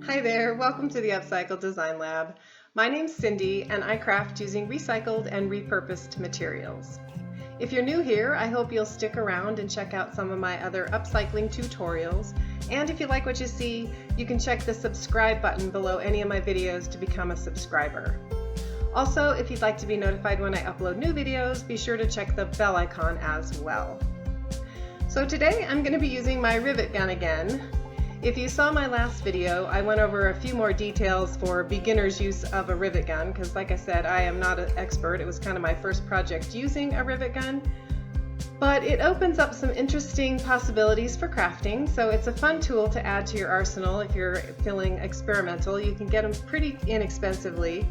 Hi there, welcome to the Upcycle Design Lab. My name's Cindy and I craft using recycled and repurposed materials. If you're new here, I hope you'll stick around and check out some of my other upcycling tutorials. And if you like what you see, you can check the subscribe button below any of my videos to become a subscriber. Also, if you'd like to be notified when I upload new videos, be sure to check the bell icon as well. So today I'm going to be using my rivet gun again. If you saw my last video, I went over a few more details for beginner's use of a rivet gun because, like I said, I am not an expert. It was kind of my first project using a rivet gun. But it opens up some interesting possibilities for crafting, so it's a fun tool to add to your arsenal if you're feeling experimental. You can get them pretty inexpensively.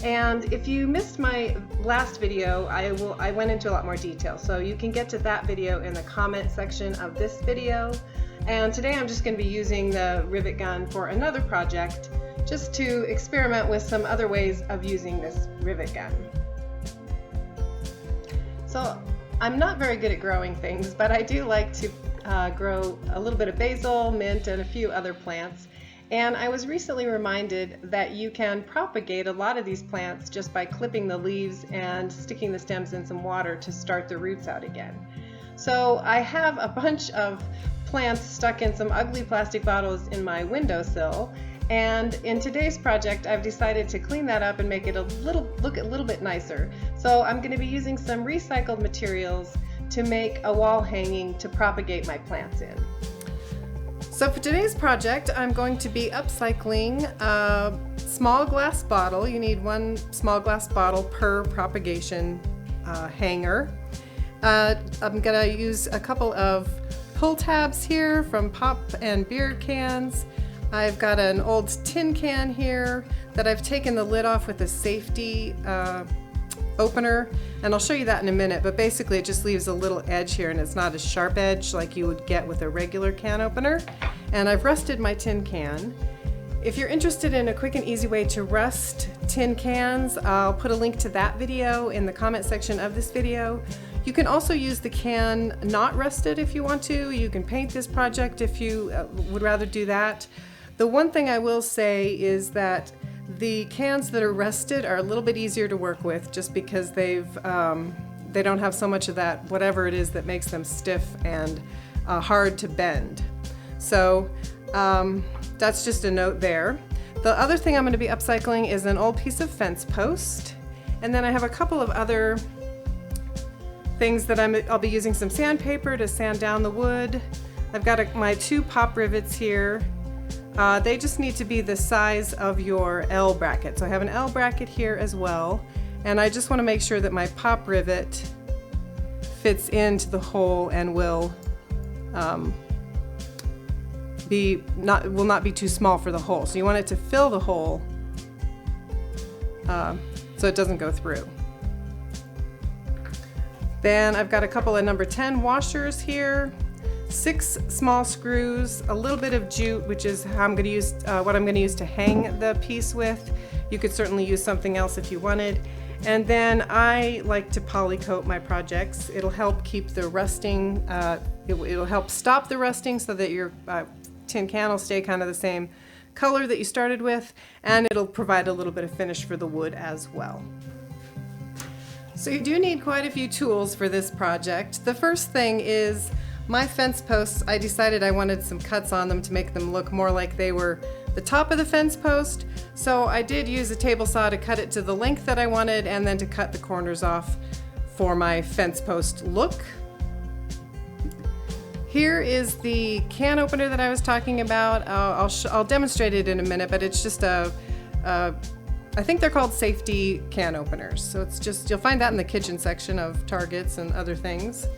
And if you missed my last video, I went into a lot more detail, so you can get to that video in the comment section of this video. And today I'm just going to be using the rivet gun for another project, just to experiment with some other ways of using this rivet gun. So I'm not very good at growing things, but I do like to grow a little bit of basil, mint, and a few other plants. And I was recently reminded that you can propagate a lot of these plants just by clipping the leaves and sticking the stems in some water to start the roots out again. So I have a bunch of plants stuck in some ugly plastic bottles in my windowsill, and in today's project I've decided to clean that up and make it look a little bit nicer. So I'm going to be using some recycled materials to make a wall hanging to propagate my plants in. So for today's project I'm going to be upcycling a small glass bottle. You need one small glass bottle per propagation hanger. I'm going to use a couple of pull tabs here from pop and beer cans. I've got an old tin can here that I've taken the lid off with a safety opener, and I'll show you that in a minute, but basically it just leaves a little edge here and it's not a sharp edge like you would get with a regular can opener. And I've rusted my tin can. If you're interested in a quick and easy way to rust tin cans, I'll put a link to that video in the comment section of this video. You can also use the can not rusted if you want to. You can paint this project if you would rather do that. The one thing I will say is that the cans that are rusted are a little bit easier to work with just because they don't have so much of that whatever it is that makes them stiff and hard to bend. So that's just a note there. The other thing I'm going to be upcycling is an old piece of fence post, and then I have a couple of other things that I'll be using some sandpaper to sand down the wood. I've got my two pop rivets here. They just need to be the size of your L bracket. So I have an L bracket here as well, and I just want to make sure that my pop rivet fits into the hole and will not be too small for the hole. So you want it to fill the hole so it doesn't go through. Then I've got a couple of number 10 washers here, 6 small screws, a little bit of jute, which is how I'm going to use what I'm going to use to hang the piece with. You could certainly use something else if you wanted. And then I like to polycoat my projects. It'll help keep the rusting, it'll help stop the rusting so that your tin can will stay kind of the same color that you started with, and it'll provide a little bit of finish for the wood as well. So you do need quite a few tools for this project. The first thing is my fence posts. I decided I wanted some cuts on them to make them look more like they were the top of the fence post. So I did use a table saw to cut it to the length that I wanted and then to cut the corners off for my fence post look. Here is the can opener that I was talking about. I'll demonstrate it in a minute, but it's just I think they're called safety can openers. So it's just, you'll find that in the kitchen section of Targets and other things.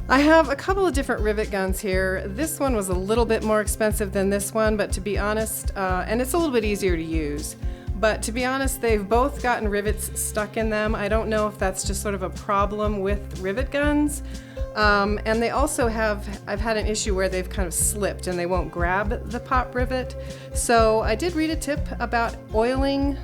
I have a couple of different rivet guns here. This one was a little bit more expensive than this one, but to be honest, and it's a little bit easier to use. But to be honest, they've both gotten rivets stuck in them. I don't know if that's just sort of a problem with rivet guns. And they also I've had an issue where they've kind of slipped and they won't grab the pop rivet. So I did read a tip about oiling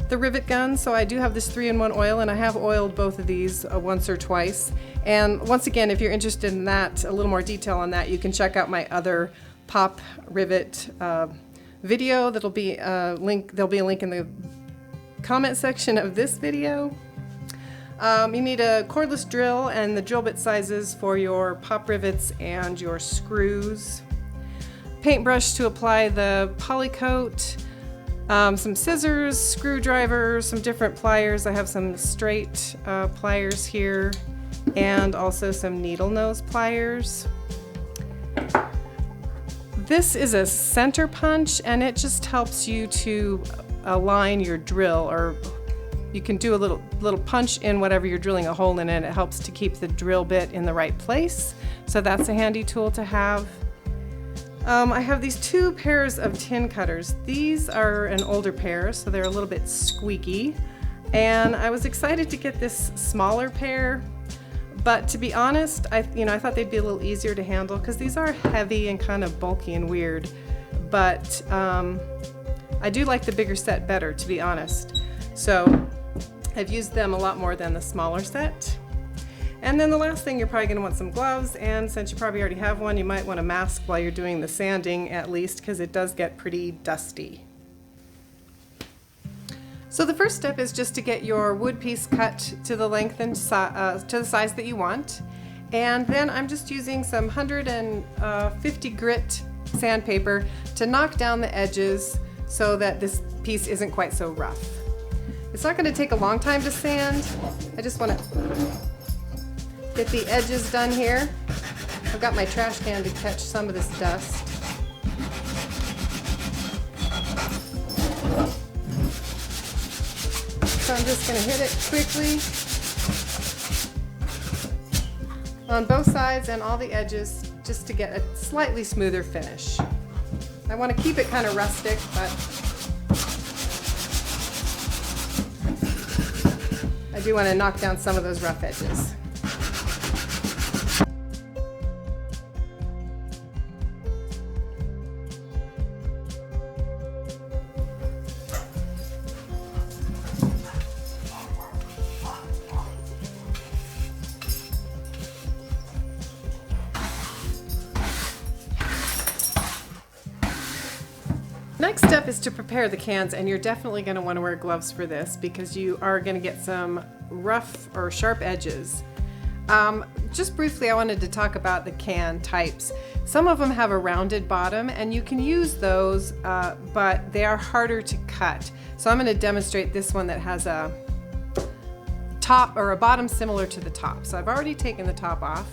the rivet gun. So I do have this 3-in-1 oil, and I have oiled both of these once or twice. And once again, if you're interested in that, a little more detail on that, you can check out my other pop rivet video that'll be a link. There'll be a link in the comment section of this video. You need a cordless drill and the drill bit sizes for your pop rivets and your screws. Paintbrush to apply the Polycoat. Some scissors, screwdrivers, some different pliers. I have some straight pliers here, and also some needle nose pliers. This is a center punch, and it just helps you to align your drill, or you can do a little punch in whatever you're drilling a hole in, and it helps to keep the drill bit in the right place. So that's a handy tool to have. I have these two pairs of tin cutters. These are an older pair, so they're a little bit squeaky. And I was excited to get this smaller pair, but to be honest, I thought they'd be a little easier to handle because these are heavy and kind of bulky and weird. But I do like the bigger set better, to be honest. So I've used them a lot more than the smaller set. And then the last thing, you're probably going to want some gloves, and since you probably already have one, you might want a mask while you're doing the sanding at least, because it does get pretty dusty. So the first step is just to get your wood piece cut to the length and to the size that you want. And then I'm just using some 150 grit sandpaper to knock down the edges so that this piece isn't quite so rough. It's not going to take a long time to sand. I just want to get the edges done here. I've got my trash can to catch some of this dust. So I'm just going to hit it quickly on both sides and all the edges just to get a slightly smoother finish. I want to keep it kind of rustic, but I do want to knock down some of those rough edges. Next step is to prepare the cans, and you're definitely going to want to wear gloves for this because you are going to get some rough or sharp edges. Just briefly, I wanted to talk about the can types. Some of them have a rounded bottom, and you can use those, but they are harder to cut. So I'm going to demonstrate this one that has a top or a bottom similar to the top. So I've already taken the top off,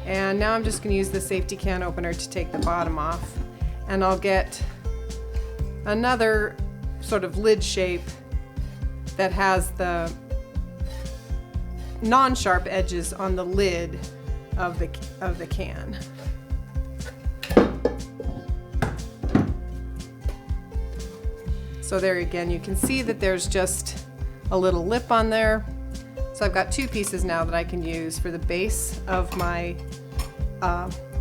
and now I'm just going to use the safety can opener to take the bottom off, and I'll get another sort of lid shape that has the non-sharp edges on the lid of the can. So there again, you can see that there's just a little lip on there. So I've got two pieces now that I can use for the base of my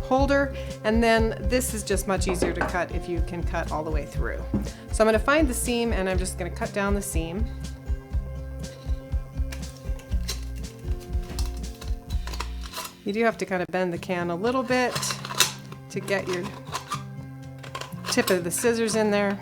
holder, and then this is just much easier to cut if you can cut all the way through. So I'm going to find the seam, and I'm just going to cut down the seam. You do have to kind of bend the can a little bit to get your tip of the scissors in there.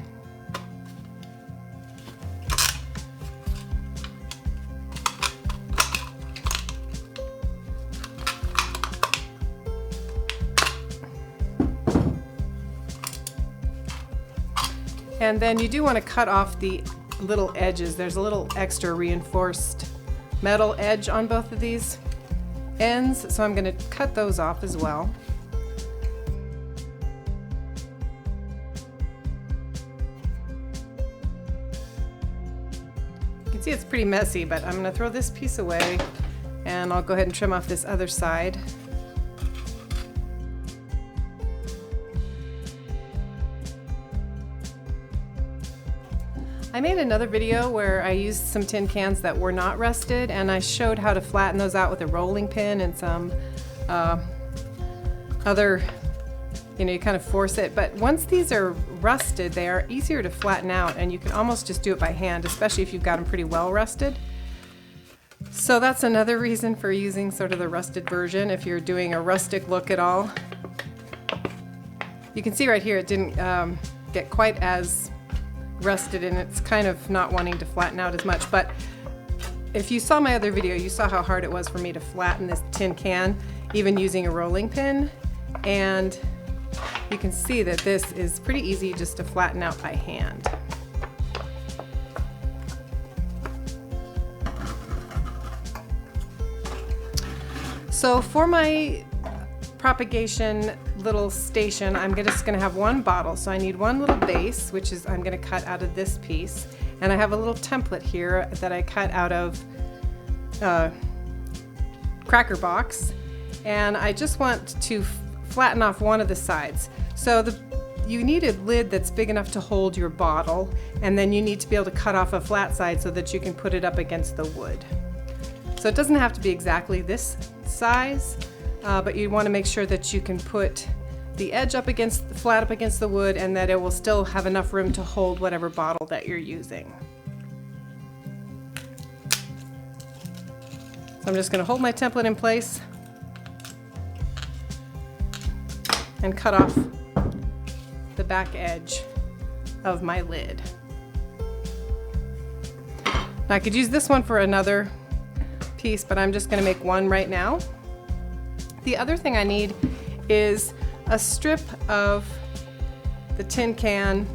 And then you do want to cut off the little edges. There's a little extra reinforced metal edge on both of these ends, so I'm going to cut those off as well. You can see it's pretty messy, but I'm going to throw this piece away, and I'll go ahead and trim off this other side. I made another video where I used some tin cans that were not rusted, and I showed how to flatten those out with a rolling pin and some other, you kind of force it. But once these are rusted, they are easier to flatten out, and you can almost just do it by hand, especially if you've got them pretty well rusted. So that's another reason for using sort of the rusted version if you're doing a rustic look at all. You can see right here it didn't get quite as rusted, and it's kind of not wanting to flatten out as much. But if you saw my other video, you saw how hard it was for me to flatten this tin can, even using a rolling pin. And you can see that this is pretty easy just to flatten out by hand. So for my propagation little station, I'm just going to have one bottle. So I need one little vase, which is I'm going to cut out of this piece. And I have a little template here that I cut out of cracker box. And I just want to flatten off one of the sides. So you need a lid that's big enough to hold your bottle, and then you need to be able to cut off a flat side so that you can put it up against the wood. So it doesn't have to be exactly this size, but you want to make sure that you can put the edge up against flat up against the wood, and that it will still have enough room to hold whatever bottle that you're using. So I'm just going to hold my template in place and cut off the back edge of my lid. Now I could use this one for another piece, but I'm just going to make one right now. The other thing I need is a strip of the tin can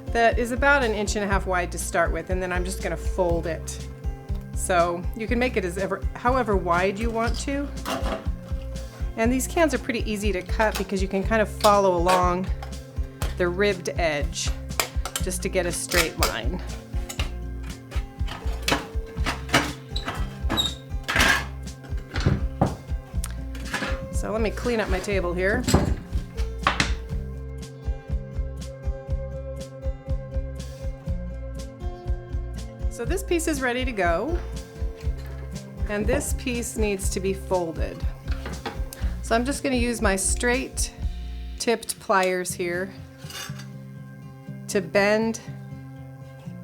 that is about 1.5 inches wide to start with, and then I'm just going to fold it. So you can make it however wide you want to. And these cans are pretty easy to cut because you can kind of follow along the ribbed edge just to get a straight line. So let me clean up my table here. So this piece is ready to go, and this piece needs to be folded. So I'm just going to use my straight tipped pliers here to bend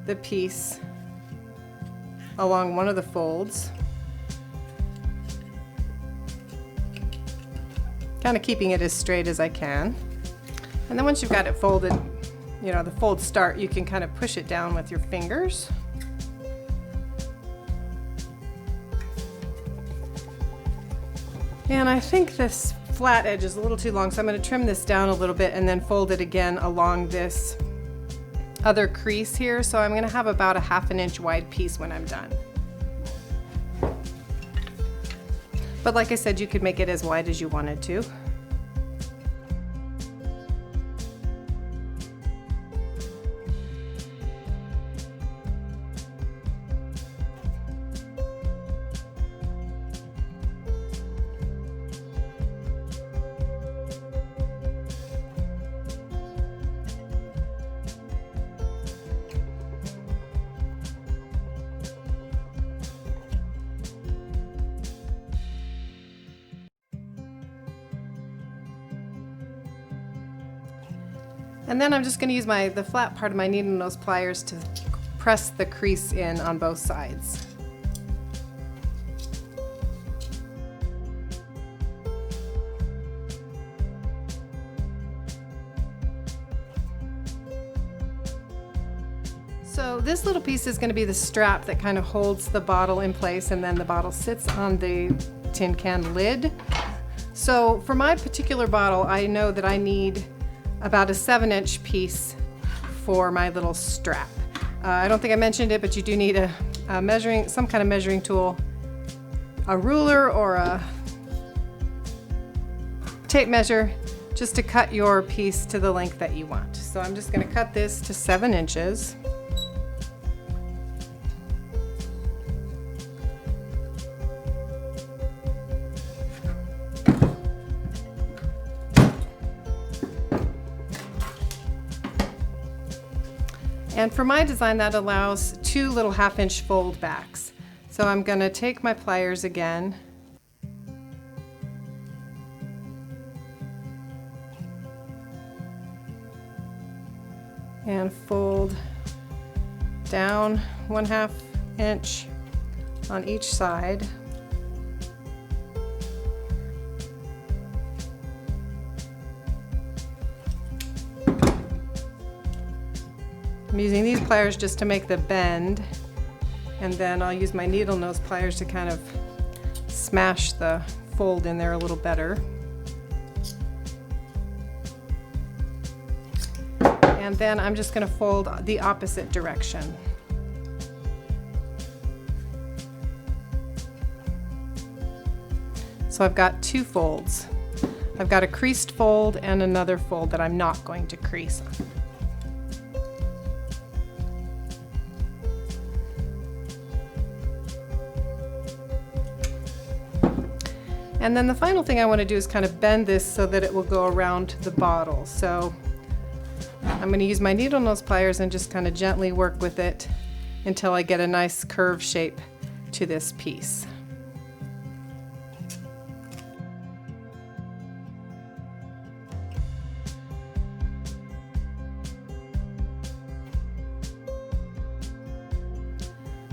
the piece along one of the folds, kind of keeping it as straight as I can. And then once you've got it folded, you know, the folds start, you can kind of push it down with your fingers. And I think this flat edge is a little too long, so I'm going to trim this down a little bit and then fold it again along this other crease here. So I'm going to have about a 1/2 inch wide piece when I'm done. But like I said, you could make it as wide as you wanted to. And then I'm just going to use the flat part of my needle nose pliers to press the crease in on both sides. So this little piece is going to be the strap that kind of holds the bottle in place, and then the bottle sits on the tin can lid. So for my particular bottle, I know that I need about a 7-inch piece for my little strap. I don't think I mentioned it, but you do need some kind of measuring tool, a ruler or a tape measure, just to cut your piece to the length that you want. So I'm just going to cut this to 7 inches. And for my design, that allows 2 little 1/2 inch fold backs. So I'm going to take my pliers again and fold down 1/2 inch on each side. I'm using these pliers just to make the bend, and then I'll use my needle nose pliers to kind of smash the fold in there a little better. And then I'm just going to fold the opposite direction. So I've got two folds. I've got a creased fold and another fold that I'm not going to crease. And then the final thing I want to do is kind of bend this so that it will go around the bottle. So I'm going to use my needle nose pliers and just kind of gently work with it until I get a nice curve shape to this piece.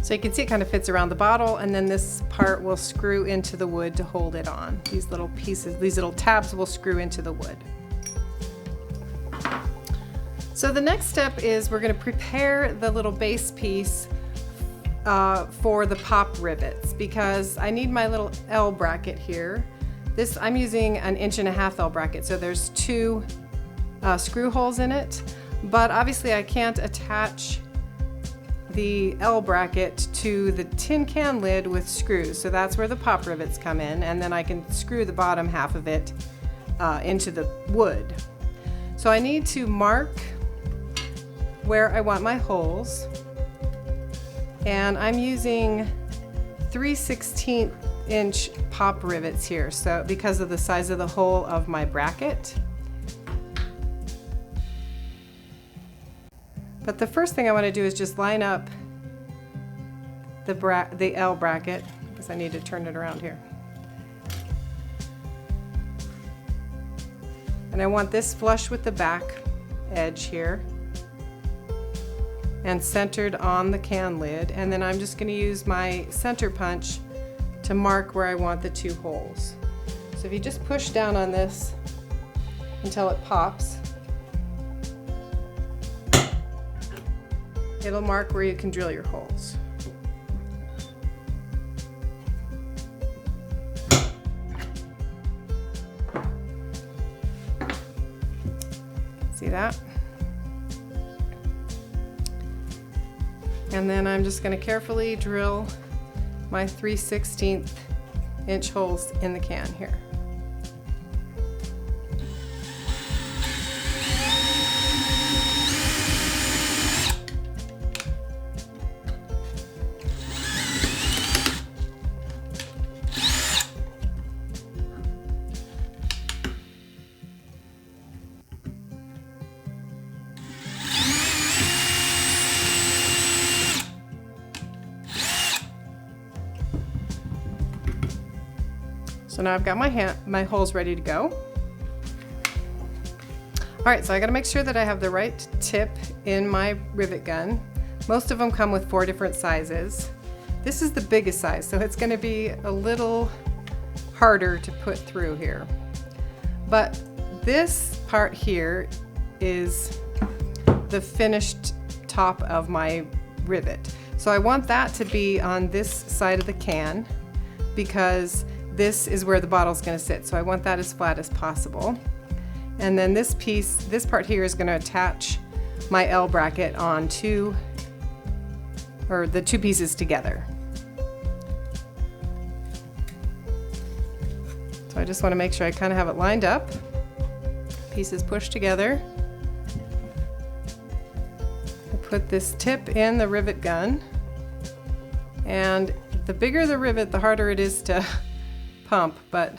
So you can see it kind of fits around the bottle, and then this part will screw into the wood to hold it on. These little pieces, these little tabs will screw into the wood. So the next step is we're going to prepare the little base piece for the pop rivets, because I need my little L bracket here. This, I'm using an 1.5" L bracket, so there's 2 screw holes in it, but obviously I can't attach the L bracket to the tin can lid with screws, so that's where the pop rivets come in, and then I can screw the bottom half of it into the wood. So I need to mark where I want my holes, and I'm using 3/16" pop rivets here, so because of the size of the hole of my bracket. But the first thing I want to do is just line up the L bracket, because I need to turn it around here. And I want this flush with the back edge here and centered on the can lid. And then I'm just going to use my center punch to mark where I want the 2 holes. So if you just push down on this until it pops, it'll mark where you can drill your holes. See that? And then I'm just going to carefully drill my 3/16" holes in the can here. So now I've got my holes ready to go. All right, so I gotta make sure that I have the right tip in my rivet gun. Most of them come with 4 different sizes. This is the biggest size, so it's gonna be a little harder to put through here. But this part here is the finished top of my rivet. So I want that to be on this side of the can, because this is where the bottle's going to sit. So I want that as flat as possible. And then this piece, this part here is going to attach my L bracket onto, or the 2 pieces together. So I just want to make sure I kind of have it lined up. Pieces pushed together. I put this tip in the rivet gun, and the bigger the rivet, the harder it is to pump, but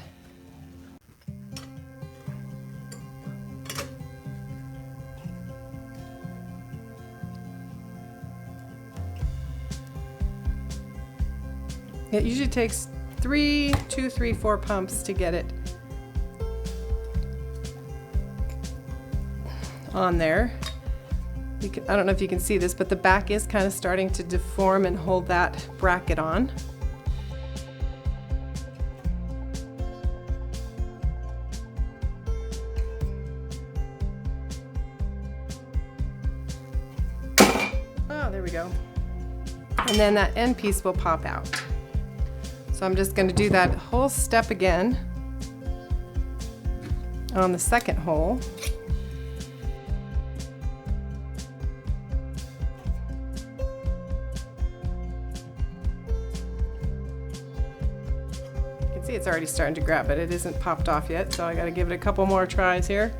it usually takes 2, 3, 4 pumps to get it on there. I don't know if you can see this, but the back is kind of starting to deform and hold that bracket on. Oh, there we go. And then that end piece will pop out. So I'm just going to do that whole step again on the second hole. You can see it's already starting to grab, but it isn't popped off yet, so I got to give it a couple more tries here.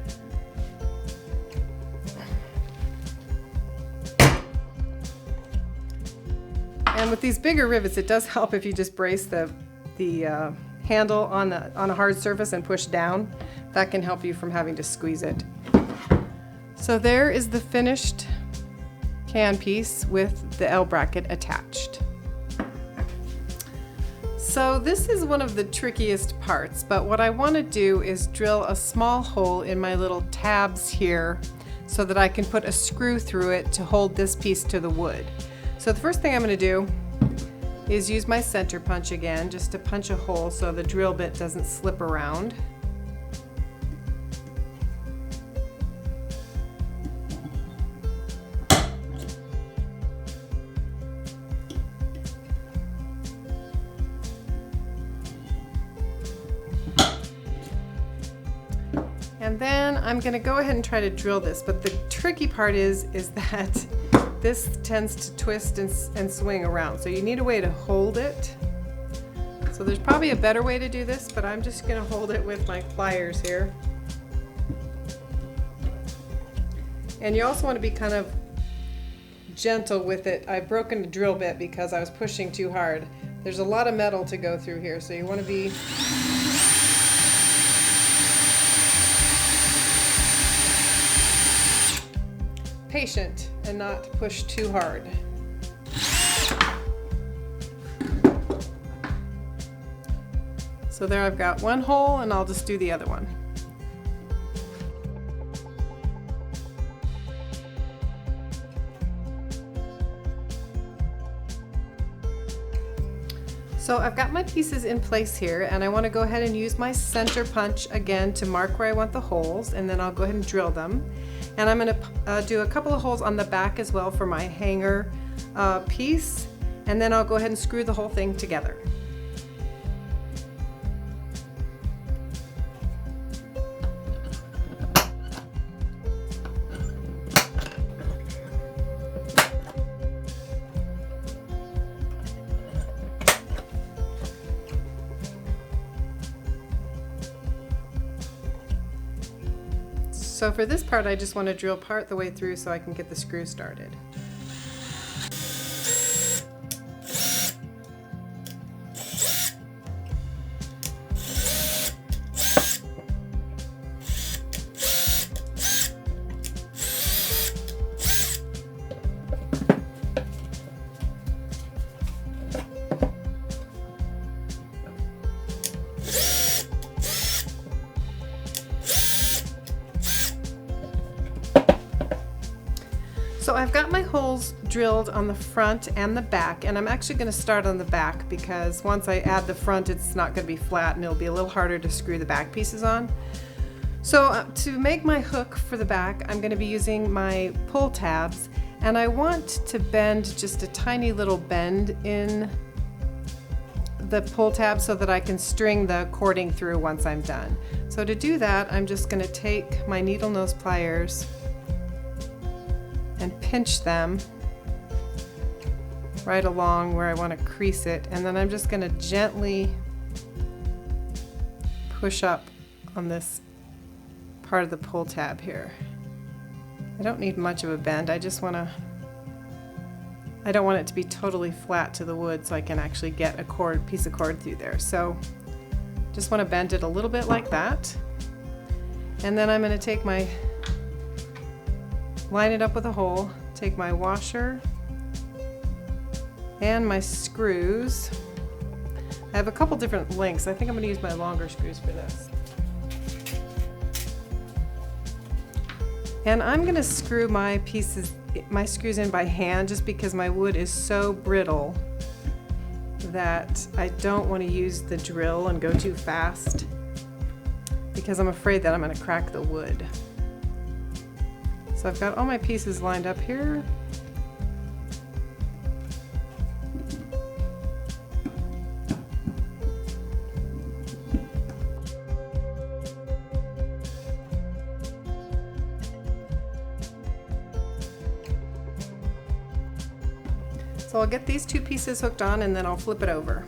And with these bigger rivets, it does help if you just brace the handle on a hard surface and push down. That can help you from having to squeeze it. So there is the finished can piece with the L bracket attached. So this is one of the trickiest parts, but what I want to do is drill a small hole in my little tabs here so that I can put a screw through it to hold this piece to the wood. So the first thing I'm going to do is use my center punch again, just to punch a hole so the drill bit doesn't slip around. And then I'm going to go ahead and try to drill this, but the tricky part is that this tends to twist and swing around, so you need a way to hold it. So there's probably a better way to do this, but I'm just going to hold it with my pliers here. And you also want to be kind of gentle with it. I've broken the drill bit because I was pushing too hard. There's a lot of metal to go through here, so you want to be patient and not push too hard. So there I've got one hole, and I'll just do the other one. So I've got my pieces in place here, and I want to go ahead and use my center punch again to mark where I want the holes, and then I'll go ahead and drill them. And I'm going to do a couple of holes on the back as well for my hanger piece, and then I'll go ahead and screw the whole thing together. So for this part, I just want to drill part the way through so I can get the screw started. So I've got my holes drilled on the front and the back, and I'm actually going to start on the back because once I add the front, it's not going to be flat and it'll be a little harder to screw the back pieces on. So to make my hook for the back, I'm going to be using my pull tabs, and I want to bend just a tiny little bend in the pull tab so that I can string the cording through once I'm done. So to do that, I'm just going to take my needle nose pliers and pinch them right along where I want to crease it, and then I'm just going to gently push up on this part of the pull tab here. I don't need much of a bend, I don't want it to be totally flat to the wood so I can actually get a piece of cord through there. So just want to bend it a little bit like that, and then I'm going to take line it up with a hole, take my washer and my screws. I have a couple different lengths. I think I'm going to use my longer screws for this. And I'm going to screw my screws in by hand just because my wood is so brittle that I don't want to use the drill and go too fast because I'm afraid that I'm going to crack the wood. So I've got all my pieces lined up here, So I'll get these two pieces hooked on and then I'll flip it over.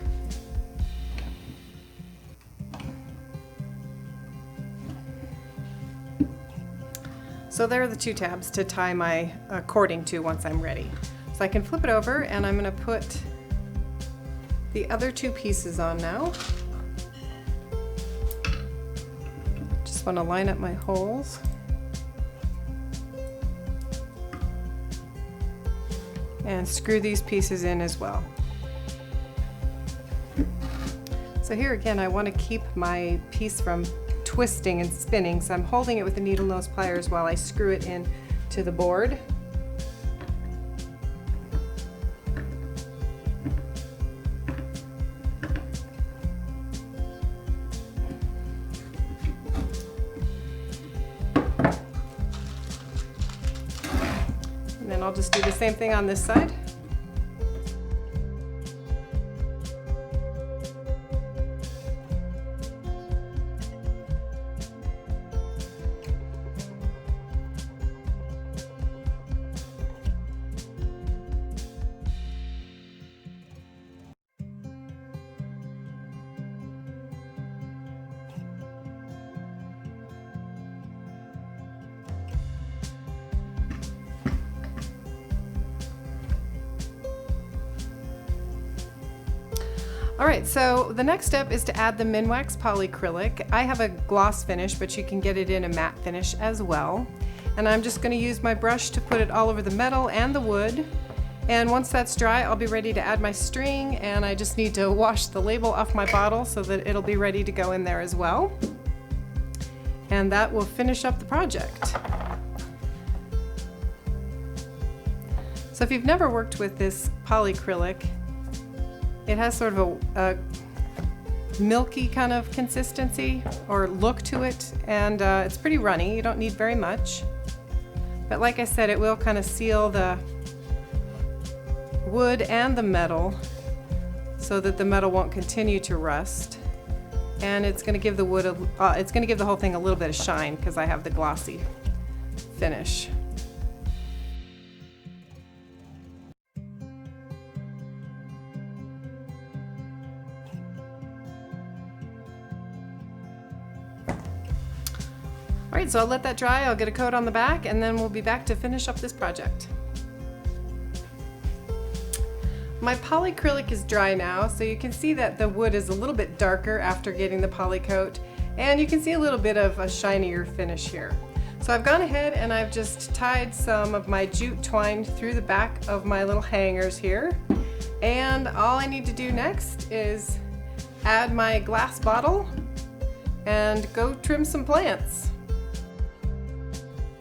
So there are the two tabs to tie my cording to once I'm ready. So I can flip it over and I'm going to put the other two pieces on now. Just want to line up my holes. And screw these pieces in as well. So here again, I want to keep my piece from twisting and spinning, so I'm holding it with the needle nose pliers while I screw it in to the board. And then I'll just do the same thing on this side. Alright, so the next step is to add the Minwax Polycrylic. I have a gloss finish, but you can get it in a matte finish as well. And I'm just going to use my brush to put it all over the metal and the wood. And once that's dry, I'll be ready to add my string, and I just need to wash the label off my bottle so that it'll be ready to go in there as well. And that will finish up the project. So if you've never worked with this polycrylic, it has sort of a milky kind of consistency or look to it, and it's pretty runny. You don't need very much. But like I said, it will kind of seal the wood and the metal so that the metal won't continue to rust. And it's going to give the wood it's going to give the whole thing a little bit of shine because I have the glossy finish. Alright, so I'll let that dry, I'll get a coat on the back, and then we'll be back to finish up this project. My polycrylic is dry now, so you can see that the wood is a little bit darker after getting the poly coat, and you can see a little bit of a shinier finish here. So I've gone ahead and I've just tied some of my jute twine through the back of my little hangers here, and all I need to do next is add my glass bottle and go trim some plants.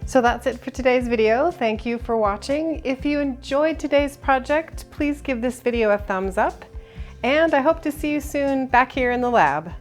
So that's it for today's video. Thank you for watching. If you enjoyed today's project, please give this video a thumbs up, and I hope to see you soon back here in the lab.